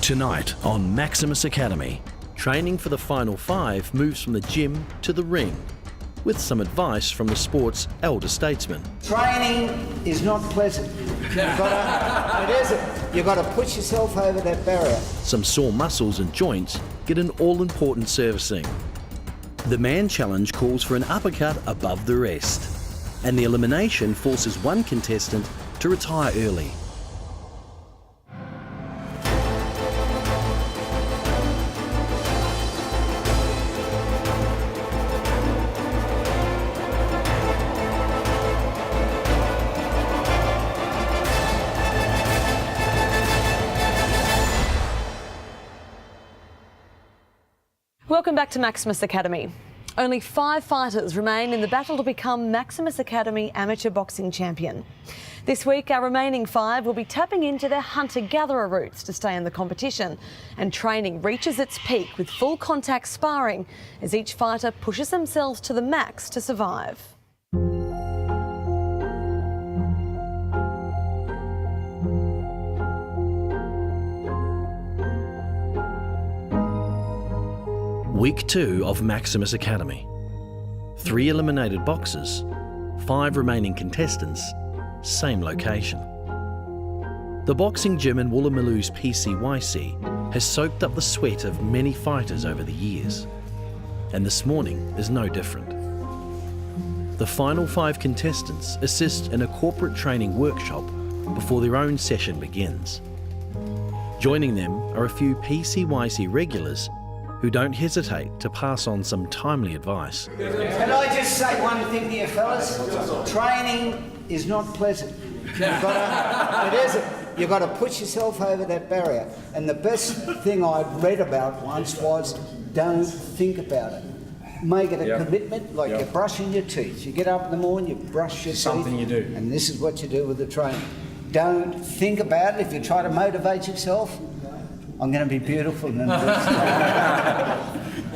Tonight on Maximus Academy, training for the final five moves from the gym to the ring, with some advice from the sport's elder statesmen. Training is not pleasant. You've got to push yourself over that barrier. Some sore muscles and joints get an all-important servicing. The man challenge calls for an uppercut above the rest, and the elimination forces one contestant to retire early. Welcome back to Maximus Academy. Only 5 fighters remain in the battle to become Maximus Academy amateur boxing champion. This week, our remaining 5 will be tapping into their hunter-gatherer roots to stay in the competition, and training reaches its peak with full contact sparring as each fighter pushes themselves to the max to survive. Week 2 of Maximus Academy. 3 eliminated boxers, 5 remaining contestants, same location. The boxing gym in Woolloomooloo's PCYC has soaked up the sweat of many fighters over the years, and this morning is no different. The final 5 contestants assist in a corporate training workshop before their own session begins. Joining them are a few PCYC regulars who don't hesitate to pass on some timely advice. Can I just say one thing to you fellas? Training is not pleasant. You've got to push yourself over that barrier. And the best thing I'd read about once was don't think about it. Make it a commitment, like you're brushing your teeth. You get up in the morning, you brush your teeth. Something you do. And this is what you do with the training. Don't think about it. If you try to motivate yourself, I'm going to be beautiful. And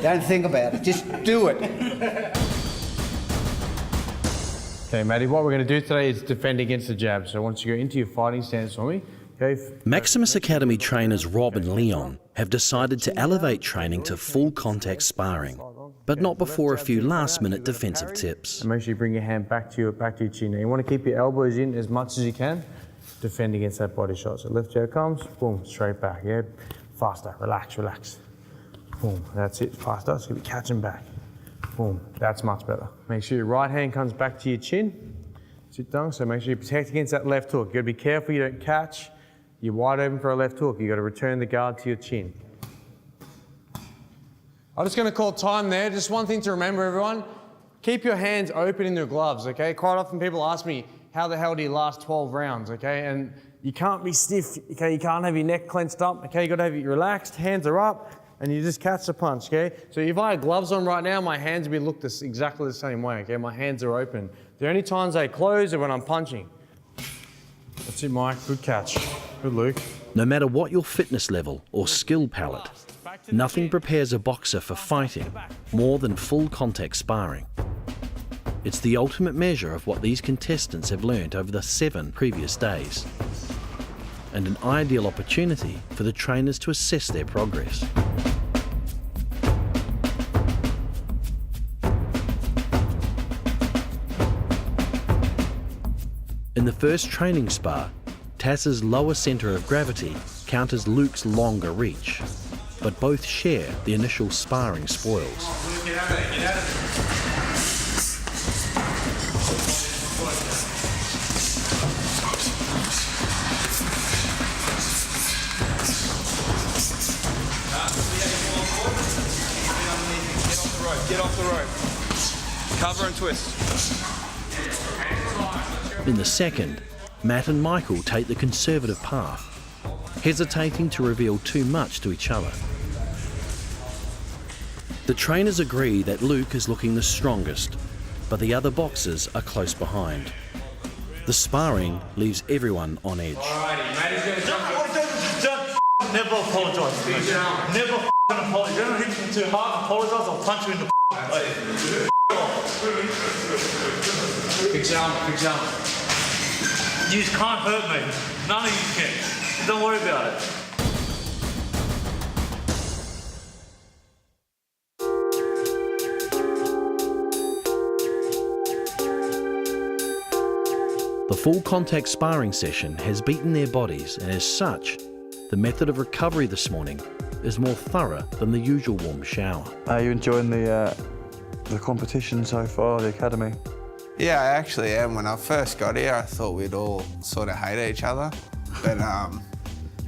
don't think about it, just do it. Okay, Matty, what we're going to do today is defend against the jab. So once you go into your fighting stance for me, okay. Maximus Academy trainers Rob and Leon have decided to elevate training to full contact sparring, but not before a few last-minute defensive tips. And make sure you bring your hand back to your chin. Now you want to keep your elbows in as much as you can. Defend against that body shot. So left jab comes, boom, straight back. Yeah, faster, relax. Boom, that's it, faster. So you'll be catching back. Boom, that's much better. Make sure your right hand comes back to your chin. Sit down, so make sure you protect against that left hook. You gotta be careful you don't catch. You're wide open for a left hook. You gotta return the guard to your chin. I'm just gonna call time there. Just one thing to remember, everyone. Keep your hands open in your gloves, okay? Quite often people ask me, how the hell do you last 12 rounds, okay? And you can't be stiff, okay? You can't have your neck clenched up, okay? You gotta have it relaxed, hands are up, and you just catch the punch, okay? So if I had gloves on right now, my hands would be looked exactly the same way, okay? My hands are open. The only times they close are when I'm punching. That's it, Mike, good catch. Good, Luke. No matter what your fitness level or skill palette, nothing prepares a boxer for fighting more than full contact sparring. It's the ultimate measure of what these contestants have learned over the 7 previous days, and an ideal opportunity for the trainers to assess their progress. In the first training spar, Taz's lower centre of gravity counters Luke's longer reach, but both share the initial sparring spoils. Get out of there, get out of there. Get off the rope. Cover and twist. In the second, Matt and Michael take the conservative path, hesitating to reveal too much to each other. The trainers agree that Luke is looking the strongest, but the other boxers are close behind. The sparring leaves everyone on edge. Alrighty, Matty's gonna jump. Never apologise. Never apologise. Don't hit me too hard. Apologise. I'll punch you in the Big jump, big jump. You can't hurt me. None of you can. Don't worry about it. The full contact sparring session has beaten their bodies, and as such, the method of recovery this morning is more thorough than the usual warm shower. Are you enjoying the competition so far, the academy? Yeah, I actually am. When I first got here, I thought we'd all sort of hate each other. But,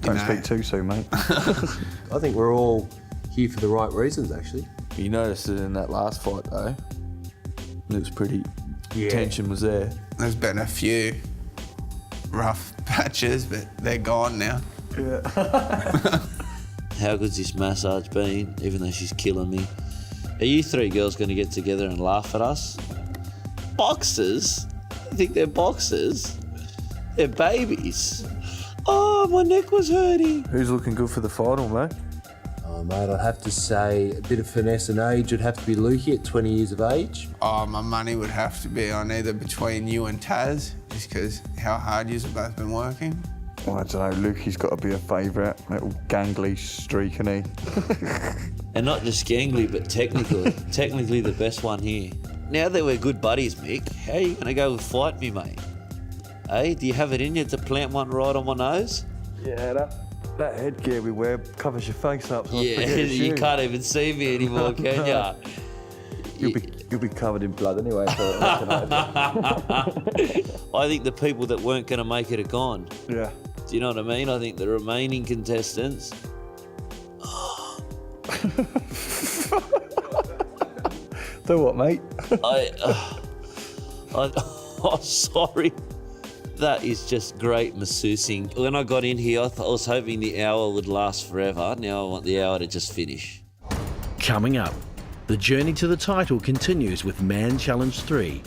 Don't speak too soon, mate. I think we're all here for the right reasons, actually. You noticed it in that last fight, though. It was pretty... Tension was there. There's been a few rough patches, but they're gone now. Yeah. How good's this massage been, even though she's killing me? Are you three girls going to get together and laugh at us? Boxers? You think they're boxers? They're babies. Oh, my neck was hurting. Who's looking good for the final, mate? Oh, mate, I'd have to say a bit of finesse and age would have to be Lukey at 20 years of age. Oh, my money would have to be on either between you and Taz, just because how hard you've both been working. Well, I don't know, Lukey's got to be a favourite. Little gangly streak, isn't he? And not just gangly, but technically the best one here. Now that we're good buddies, Mick, how are you going to go fight me, mate? Hey, do you have it in you to plant one right on my nose? Yeah, that headgear we wear covers your face up. So Yeah, you can't even see me anymore, can ya? You'll be covered in blood anyway. So I think the people that weren't going to make it are gone. Yeah. Do you know what I mean? I think the remaining contestants... Do what, mate? Oh, sorry. That is just great masseusing. When I got in here, I was hoping the hour would last forever. Now I want the hour to just finish. Coming up, the journey to the title continues with Man Challenge 3,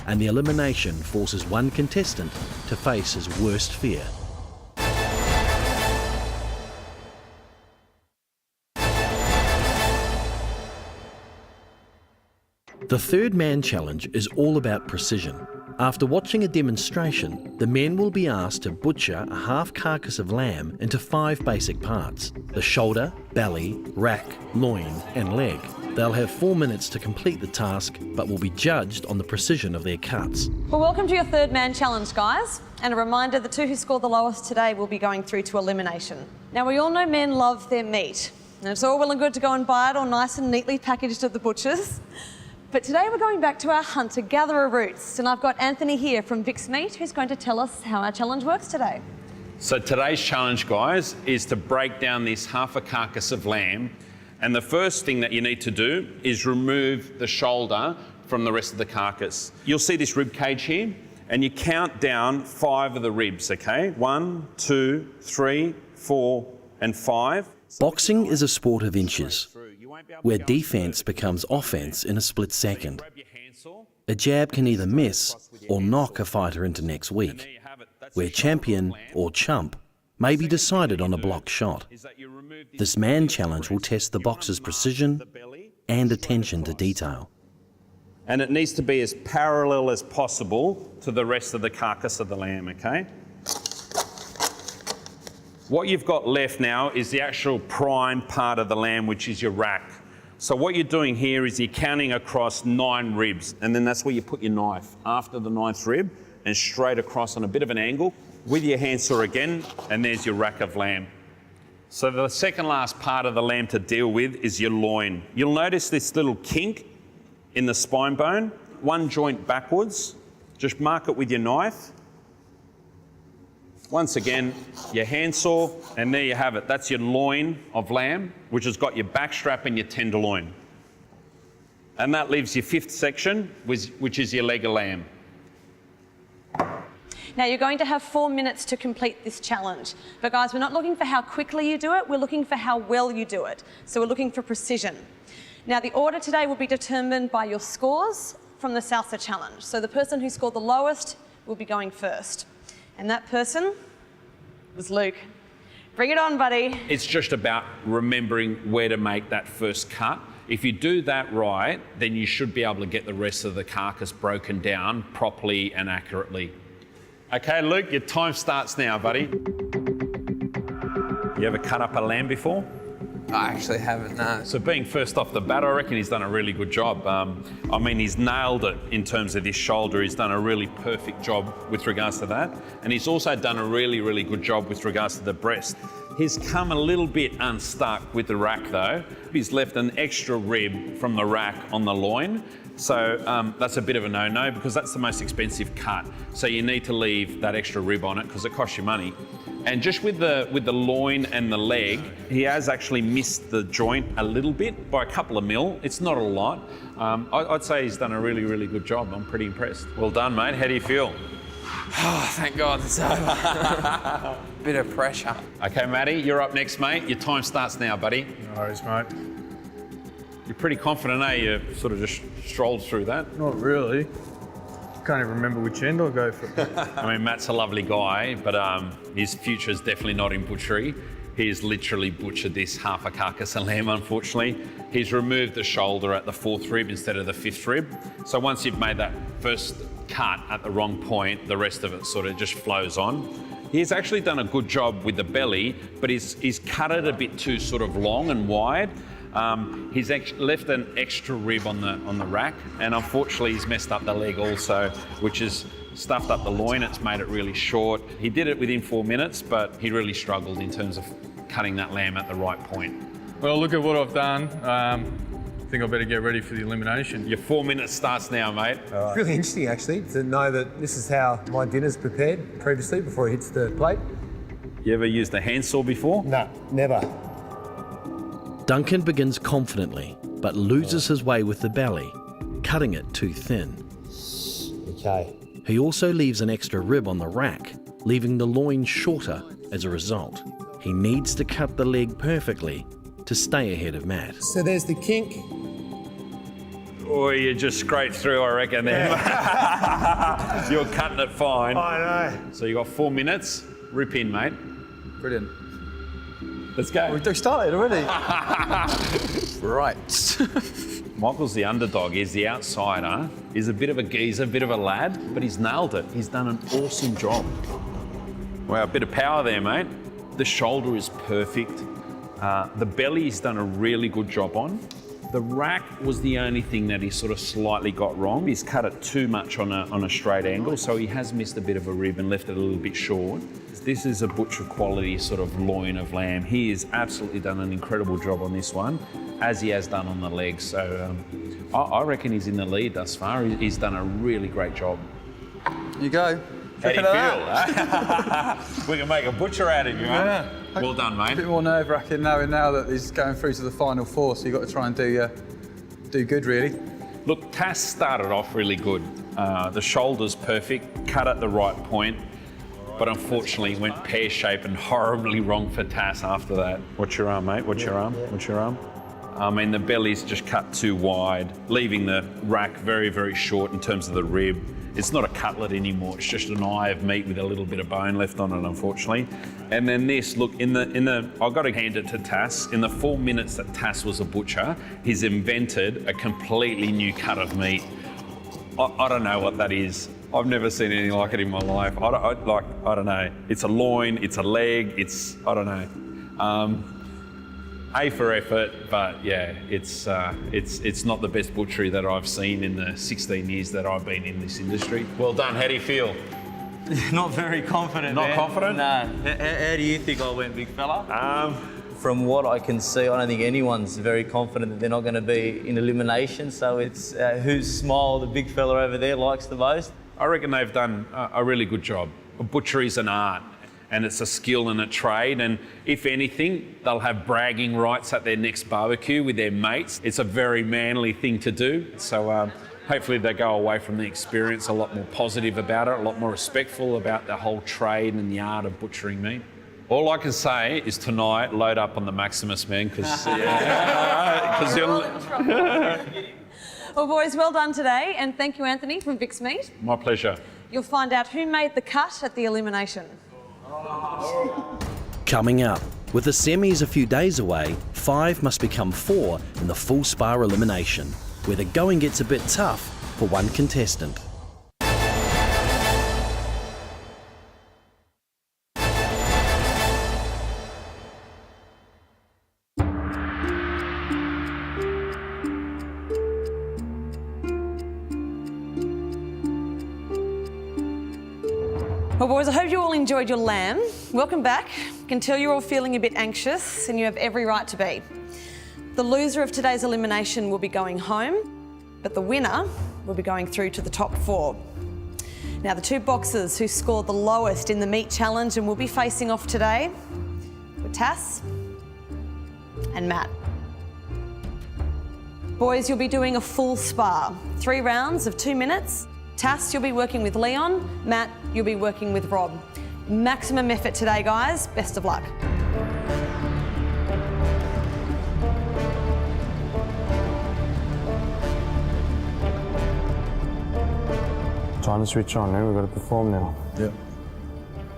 and the elimination forces one contestant to face his worst fear. The third Man Challenge is all about precision. After watching a demonstration, the men will be asked to butcher a half carcass of lamb into 5 basic parts: the shoulder, belly, rack, loin and leg. They'll have 4 minutes to complete the task, but will be judged on the precision of their cuts. Well, welcome to your third Man Challenge, guys. And a reminder, the two who score the lowest today will be going through to elimination. Now, we all know men love their meat, and it's all well and good to go and buy it all nice and neatly packaged at the butcher's. But today we're going back to our hunter-gatherer roots, and I've got Anthony here from Vic's Meat who's going to tell us how our challenge works today. So today's challenge, guys, is to break down this half a carcass of lamb. And the first thing that you need to do is remove the shoulder from the rest of the carcass. You'll see this rib cage here, and you count down 5 of the ribs, okay? 1, 2, 3, 4, and 5. Boxing is a sport of inches, where defence becomes offence in a split second. A jab can either miss or knock a fighter into next week, where champion or chump may be decided on a blocked shot. This Man Challenge will test the boxer's precision and attention to detail. And it needs to be as parallel as possible to the rest of the carcass of the lamb, okay? What you've got left now is the actual prime part of the lamb, which is your rack. So what you're doing here is you're counting across 9 ribs, and then that's where you put your knife after the 9th rib and straight across on a bit of an angle with your handsaw again, and there's your rack of lamb. So the second last part of the lamb to deal with is your loin. You'll notice this little kink in the spine bone, 1 joint backwards. Just mark it with your knife. Once again, your handsaw, and there you have it. That's your loin of lamb, which has got your back strap and your tenderloin. And that leaves your 5th section, which is your leg of lamb. Now, you're going to have 4 minutes to complete this challenge. But guys, we're not looking for how quickly you do it, we're looking for how well you do it. So we're looking for precision. Now, the order today will be determined by your scores from the Salsa Challenge. So the person who scored the lowest will be going first. And that person was Luke. Bring it on, buddy. It's just about remembering where to make that first cut. If you do that right, then you should be able to get the rest of the carcass broken down properly and accurately. Okay, Luke, your time starts now, buddy. You ever cut up a lamb before? I actually haven't, no. So being first off the bat, I reckon he's done a really good job. I mean, he's nailed it in terms of this shoulder. He's done a really perfect job with regards to that. And he's also done a really, really good job with regards to the breast. He's come a little bit unstuck with the rack though. He's left an extra rib from the rack on the loin. So that's a bit of a no-no because that's the most expensive cut. So you need to leave that extra rib on it because it costs you money. And just with the loin and the leg, he has actually missed the joint a little bit by a couple of mil. It's not a lot. I'd say he's done a really, really good job. I'm pretty impressed. Well done, mate. How do you feel? Oh, thank God it's over. Bit of pressure. Okay, Matty, you're up next, mate. Your time starts now, buddy. No worries, mate. You're pretty confident, eh? You sort of just strolled through that. Not really. Can't even remember which end I'll go for. I mean, Matt's a lovely guy, but his future is definitely not in butchery. He's literally butchered this half a carcass of lamb, unfortunately. He's removed the shoulder at the 4th rib instead of the 5th rib. So once you've made that first cut at the wrong point, the rest of it sort of just flows on. He's actually done a good job with the belly, but he's cut it a bit too sort of long and wide. He's left an extra rib on the rack, and unfortunately he's messed up the leg also, which has stuffed up the loin. It's made it really short. He did it within 4 minutes, but he really struggled in terms of cutting that lamb at the right point. Well, look at what I've done. I think I better get ready for the elimination. Your 4 minutes starts now, mate. It's really interesting, actually, to know that this is how my dinner's prepared previously before it hits the plate. You ever used a handsaw before? No, never. Duncan begins confidently, but loses his way with the belly, cutting it too thin. Okay. He also leaves an extra rib on the rack, leaving the loin shorter as a result. He needs to cut the leg perfectly to stay ahead of Matt. So there's the kink. Or you just scrape through, I reckon, there. You're cutting it fine. I know. So you got 4 minutes. Rip in, mate. Brilliant. Let's go. We've started already. Right. Michael's the underdog. He's the outsider. He's a bit of a geezer, a bit of a lad, but he's nailed it. He's done an awesome job. Wow, a bit of power there, mate. The shoulder is perfect. The belly he's done a really good job on. The rack was the only thing that he sort of slightly got wrong. He's cut it too much on a straight angle, so he has missed a bit of a rib and left it a little bit short. This is a butcher quality sort of loin of lamb. He has absolutely done an incredible job on this one, as he has done on the legs. So I reckon he's in the lead thus far. He's done a really great job. You go. How do you feel? We can make a butcher out of you, Yeah. huh? Well done, mate. A bit more nerve-wracking knowing now that he's going through to the final 4, so you've got to try and do good, really. Look, Tass started off really good. The shoulder's perfect, cut at the right point, but unfortunately went pear-shaped and horribly wrong for Tass after that. Watch your arm, mate. Watch your arm. Watch your arm. I mean, the belly's just cut too wide, leaving the rack very, very short in terms of the rib. It's not a cutlet anymore. It's just an eye of meat with a little bit of bone left on it, unfortunately. And then this, look, I've got to hand it to Tass. In the 4 minutes that Tass was a butcher, he's invented a completely new cut of meat. I don't know what that is. I've never seen anything like it in my life. I don't know. It's a loin, it's a leg, I don't know. A for effort, but yeah, it's not the best butchery that I've seen in the 16 years that I've been in this industry. Well done. How do you feel? Not very confident. Not confident? No. How do you think I went, big fella? From what I can see, I don't think anyone's very confident that they're not going to be in elimination. So it's whose smile the big fella over there likes the most. I reckon they've done a really good job. Butchery's an art, and it's a skill and a trade, and if anything, they'll have bragging rights at their next barbecue with their mates. It's a very manly thing to do, so hopefully they go away from the experience a lot more positive about it, a lot more respectful about the whole trade and the art of butchering meat. All I can say is tonight, load up on the Maximus, man, because Well, boys, well done today, and thank you, Anthony, from Vic's Meat. My pleasure. You'll find out who made the cut at the elimination. Coming up, with the semis a few days away, 5 must become 4 in the full spar elimination, where the going gets a bit tough for one contestant. Well, boys, I hope you all enjoyed your lamb. Welcome back. I can tell you're all feeling a bit anxious, and you have every right to be. The loser of today's elimination will be going home, but the winner will be going through to the top 4. Now, the 2 boxers who scored the lowest in the meat challenge and will be facing off today were Tass and Matt. Boys, you'll be doing a full spar, 3 rounds of 2 minutes. Tass, you'll be working with Leon. Matt, you'll be working with Rob. Maximum effort today, guys. Best of luck. Time to switch on now, we've got to perform now. Yep.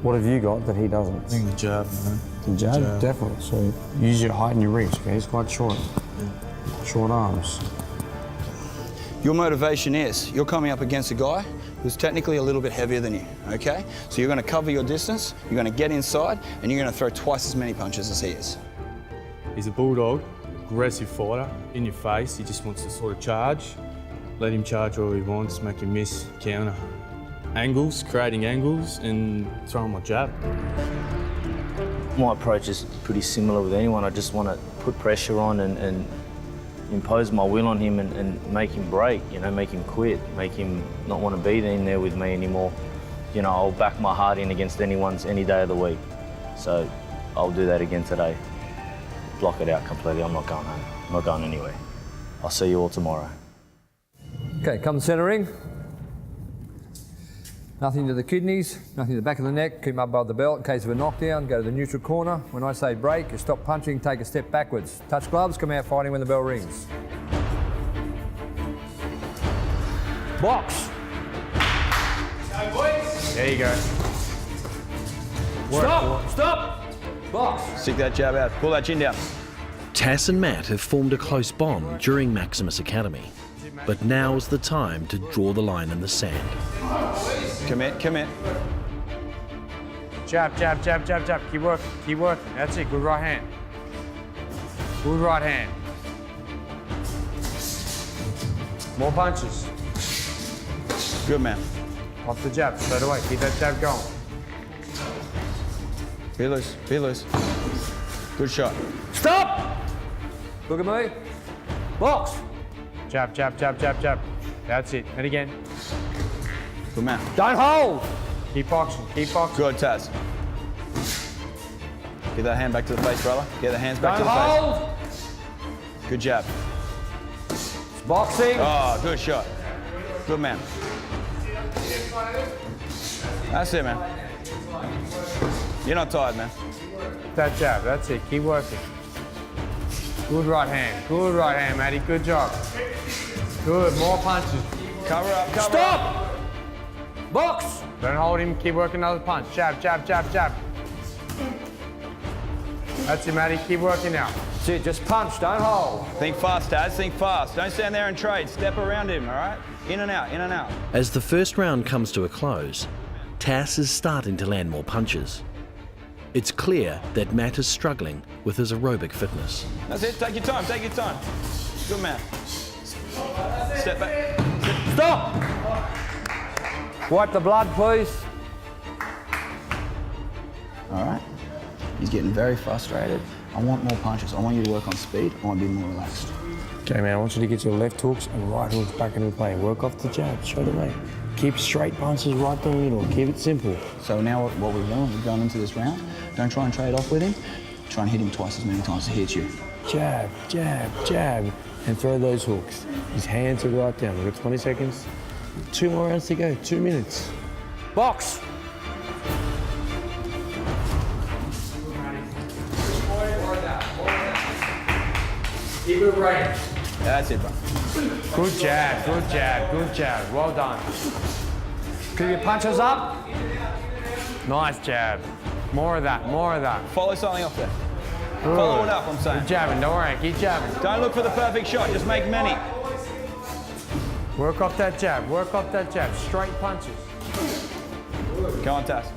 What have you got that he doesn't? I think the jab, man. The jab? Definitely. So use your height and your reach, okay? He's quite short. Yeah. Short arms. Your motivation is, you're coming up against a guy who's technically a little bit heavier than you, okay? So you're gonna cover your distance, you're gonna get inside, and you're gonna throw twice as many punches as he is. He's a bulldog, aggressive fighter, in your face. He just wants to sort of charge. Let him charge all he wants, make him miss, counter. Angles, creating angles, and throwing my jab. My approach is pretty similar with anyone. I just want to put pressure on and impose my will on him and make him break, you know, make him quit, make him not want to be in there with me anymore. You know, I'll back my heart in against anyone's any day of the week. So I'll do that again today. Block it out completely. I'm not going home. I'm not going anywhere. I'll see you all tomorrow. Okay, come centre ring. Nothing to the kidneys, nothing to the back of the neck. Keep them up above the belt in case of a knockdown. Go to the neutral corner. When I say break, you stop punching, take a step backwards. Touch gloves, come out fighting when the bell rings. Box. Go, boys. There you go. Stop! Box. Stick that jab out, pull that chin down. Tass and Matt have formed a close bond during Maximus Academy, but now's the time to draw the line in the sand. Commit. Jab, jab, jab, jab, jab. Keep working, keep working. That's it, good right hand. Good right hand. More punches. Good, man. Off the jab, straight away. Keep that jab going. Be loose. Good shot. Stop! Look at me. Box. Jab, jab, jab, jab, jab. That's it. And again. Good, man. Don't hold. Keep boxing, keep boxing. Good, Taz. Get that hand back to the face, brother. Get the hands back Don't to the hold. face. Good jab. It's boxing. Oh, good shot. Good, man. That's it, man. You're not tired, man. That jab, that's it. Keep working. Good right hand, Matty. Good job. Good, more punches. Cover up. Stop! Box! Don't hold him, keep working another punch. Jab, jab, jab, jab. That's it, Matty. Keep working now. That's it, just punch, don't hold. Think fast, Taz. Think fast. Don't stand there and trade. Step around him, all right? In and out. As the first round comes to a close, Tass is starting to land more punches. It's clear that Matt is struggling with his aerobic fitness. That's it. Take your time. Good, man. Step back. Stop! Wipe the blood, please. All right. He's getting very frustrated. I want more punches. I want you to work on speed. I want to be more relaxed. Okay, man, I want you to get your left hooks and right hooks back into play. Work off the jab, straight away. Keep straight punches right down the middle. Keep it simple. So now what we're doing, we're going into this round. Don't try and trade off with him. Try and hit him twice as many times as he hits you. Jab, jab, jab, and throw those hooks. His hands are right down. We've got 20 seconds. 2 more rounds to go, 2 minutes. Box. Keep it right. That's it, bro. Good jab. Well done. Keep your punches up. Nice jab. More of that. Follow something off there. Follow it up, I'm saying. Keep jabbing, don't worry, keep jabbing. Don't look for the perfect shot, just make many. Work off that jab, straight punches. Come on, Tass.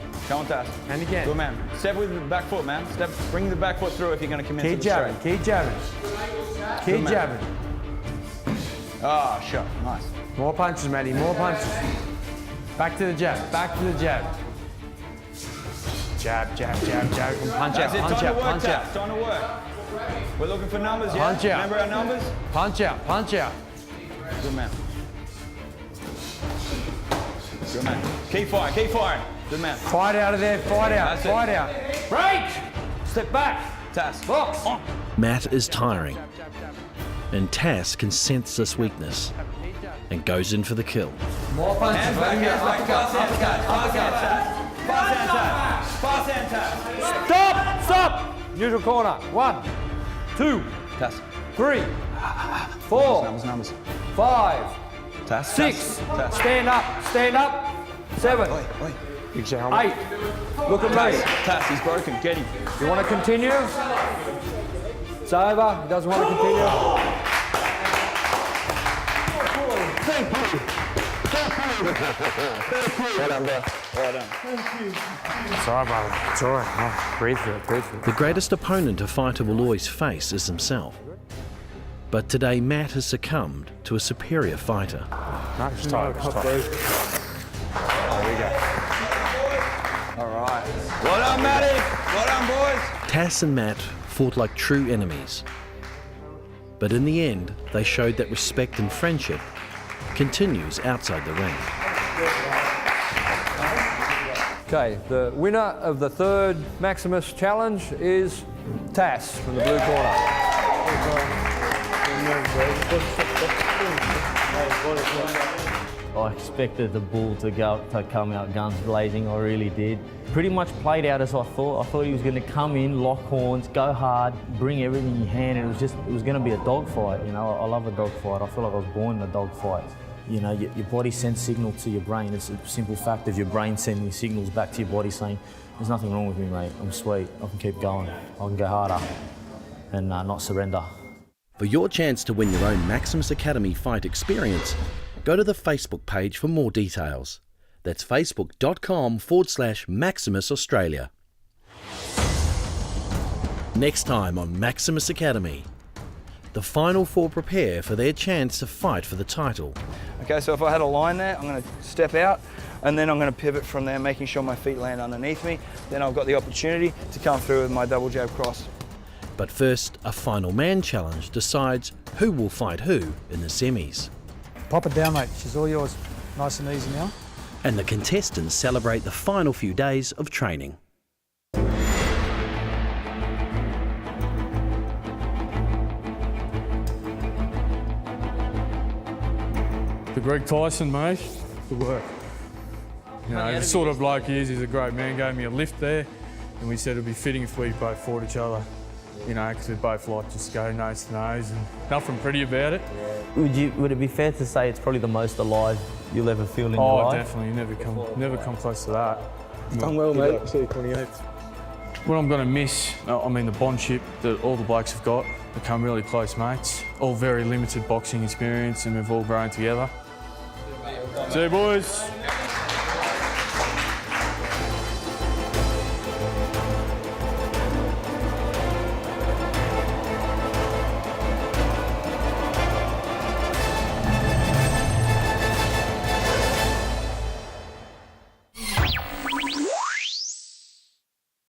And again. Good, man. Step with the back foot, man. Bring the back foot through if you're going to commit to the straight. Keep jabbing. Ah, shot. Nice. More punches, Matty, more punches. Back to the jab. Jab, jab, jab, jab. Punch That's out, it, punch time out, to work, punch out. Tats, time to work. We're looking for numbers, yeah? Punch out. Remember our numbers? Punch out, punch out. Good man. Good man. Keep firing, keep firing. Good man. Fight out of there, fight out, That's it. fight out. Break! Step back. Tass. Box. Matt is tiring, and Tass can sense this weakness and goes in for the kill. More punches. Hands back, hands back. Pass hand, Tass. Pass hand, Tass. Pass hand, Tass. Pass hand, Tass. Stop! Stop! Neutral corner. 1, 2, Tass. 3, 4, Numbers. 5, Tass. 6. Tass. Stand up, stand up. 7, Oi. 8. Look at me. Tass, he's broken. Get him. You want to continue? It's over. He doesn't want to continue. Well done, bro. Well done. It's all right, brother. It's all right. No, breathe through it, breathe through it. The greatest opponent a fighter will always face is himself. But today Matt has succumbed to a superior fighter. No, just tight. Just tight. There we go. All right. Well done, Matty. Well done, boys. Tass and Matt fought like true enemies. But in the end, they showed that respect and friendship continues outside the ring. Okay, the winner of the third Maximus Challenge is Tass from the blue corner. I expected the bull to come out guns blazing. I really did. Pretty much played out as I thought. I thought he was going to come in, lock horns, go hard, bring everything in hand, and it was going to be a dogfight. You know, I love a dogfight. I feel like I was born in a dogfight. You know, your body sends signal to your brain. It's a simple fact of your brain sending signals back to your body saying, "There's nothing wrong with me, mate. I'm sweet. I can keep going. I can go harder and not surrender." For your chance to win your own Maximus Academy fight experience, go to the Facebook page for more details. That's facebook.com/Maximus Australia. Next time on Maximus Academy, the final four prepare for their chance to fight for the title. Okay, so if I had a line there, I'm going to step out and then I'm going to pivot from there, making sure my feet land underneath me. Then I've got the opportunity to come through with my double jab cross. But first, a final man challenge decides who will fight who in the semis. Pop it down, mate. She's all yours. Nice and easy now. And the contestants celebrate the final few days of training. The Greg Tyson, mate. Good work. You know, the sort of bloke he is, he's a great man. Gave me a lift there, and we said it'd be fitting if we both fought each other. You know, because we both like just go nose to nose, and nothing pretty about it. Would it be fair to say it's probably the most alive you'll ever feel in your life? Oh, definitely. Never come close to that. Done well, mate. See you 28th. What I'm going to miss, I mean, the bondship that all the blokes have got, become really close mates. All very limited boxing experience, and we've all grown together. See you, boys.